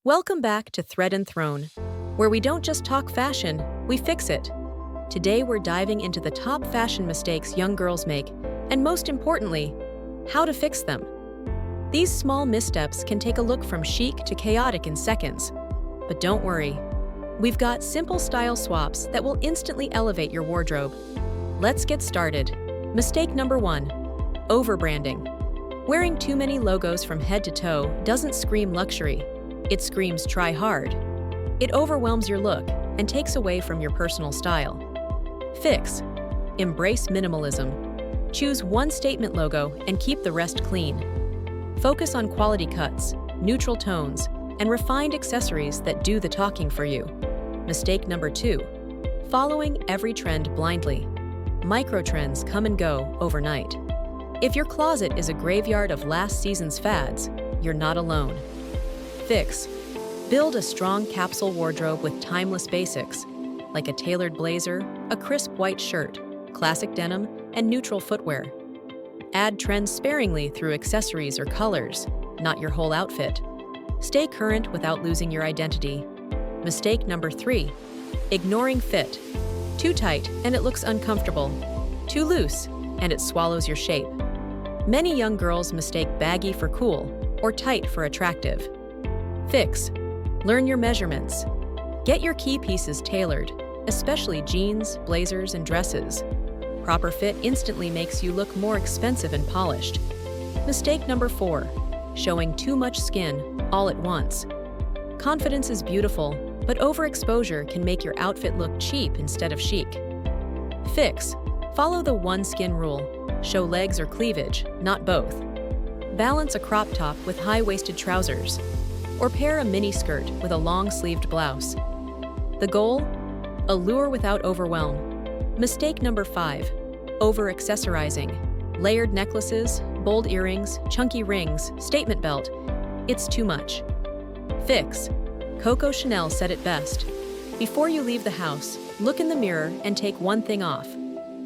Welcome back to Thread and Throne, where we don't just talk fashion, we fix it. Today we're diving into the top fashion mistakes young girls make, and most importantly, how to fix them. These small missteps can take a look from chic to chaotic in seconds. But don't worry, we've got simple style swaps that will instantly elevate your wardrobe. Let's get started. Mistake number 1, over-branding. Wearing too many logos from head to toe doesn't scream luxury. It screams try hard. It overwhelms your look and takes away from your personal style. Fix. Embrace minimalism. Choose one statement logo and keep the rest clean. Focus on quality cuts, neutral tones, and refined accessories that do the talking for you. Mistake number 2, following every trend blindly. Micro-trends come and go overnight. If your closet is a graveyard of last season's fads, you're not alone. Fix. Build a strong capsule wardrobe with timeless basics, like a tailored blazer, a crisp white shirt, classic denim, and neutral footwear. Add trends sparingly through accessories or colors, not your whole outfit. Stay current without losing your identity. Mistake number 3, ignoring fit. Too tight and it looks uncomfortable. Too loose and it swallows your shape. Many young girls mistake baggy for cool or tight for attractive. Fix. Learn your measurements. Get your key pieces tailored, especially jeans, blazers, and dresses. Proper fit instantly makes you look more expensive and polished. Mistake number 4, showing too much skin all at once. Confidence is beautiful, but overexposure can make your outfit look cheap instead of chic. Fix. Follow the one skin rule. Show legs or cleavage, not both. Balance a crop top with high-waisted trousers, or pair a mini skirt with a long-sleeved blouse. The goal? Allure without overwhelm. Mistake number 5, over-accessorizing. Layered necklaces, bold earrings, chunky rings, statement belt. It's too much. Fix. Coco Chanel said it best. Before you leave the house, look in the mirror and take one thing off.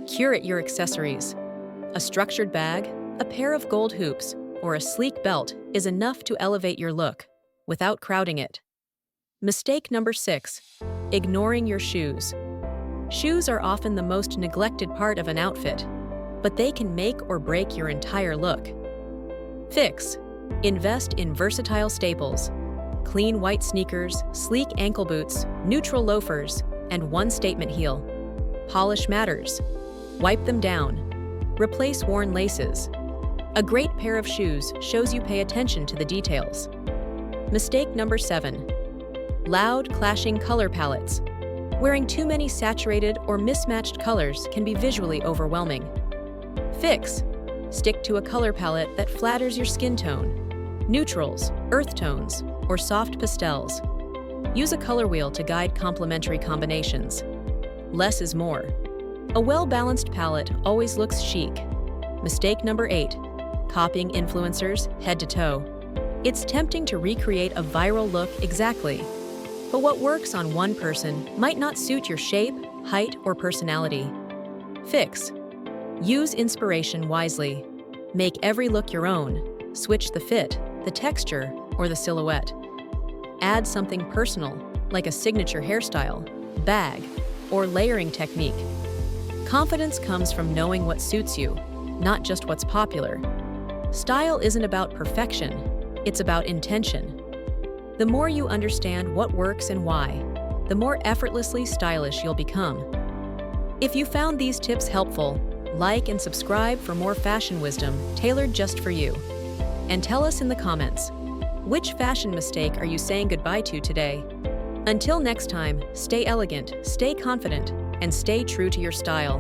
Curate your accessories. A structured bag, a pair of gold hoops, or a sleek belt is enough to elevate your look, without crowding it. Mistake number 6, ignoring your shoes. Shoes are often the most neglected part of an outfit, but they can make or break your entire look. Fix. Invest in versatile staples. Clean white sneakers, sleek ankle boots, neutral loafers, and one statement heel. Polish matters. Wipe them down. Replace worn laces. A great pair of shoes shows you pay attention to the details. Mistake number 7, loud, clashing color palettes. Wearing too many saturated or mismatched colors can be visually overwhelming. Fix. Stick to a color palette that flatters your skin tone. Neutrals, earth tones, or soft pastels. Use a color wheel to guide complementary combinations. Less is more. A well-balanced palette always looks chic. Mistake number 8, copying influencers head to toe. It's tempting to recreate a viral look exactly, but what works on one person might not suit your shape, height, or personality. Fix. Use inspiration wisely. Make every look your own. Switch the fit, the texture, or the silhouette. Add something personal, like a signature hairstyle, bag, or layering technique. Confidence comes from knowing what suits you, not just what's popular. Style isn't about perfection. It's about intention. The more you understand what works and why, the more effortlessly stylish you'll become. If you found these tips helpful, like and subscribe for more fashion wisdom tailored just for you. And tell us in the comments, which fashion mistake are you saying goodbye to today? Until next time, stay elegant, stay confident, and stay true to your style.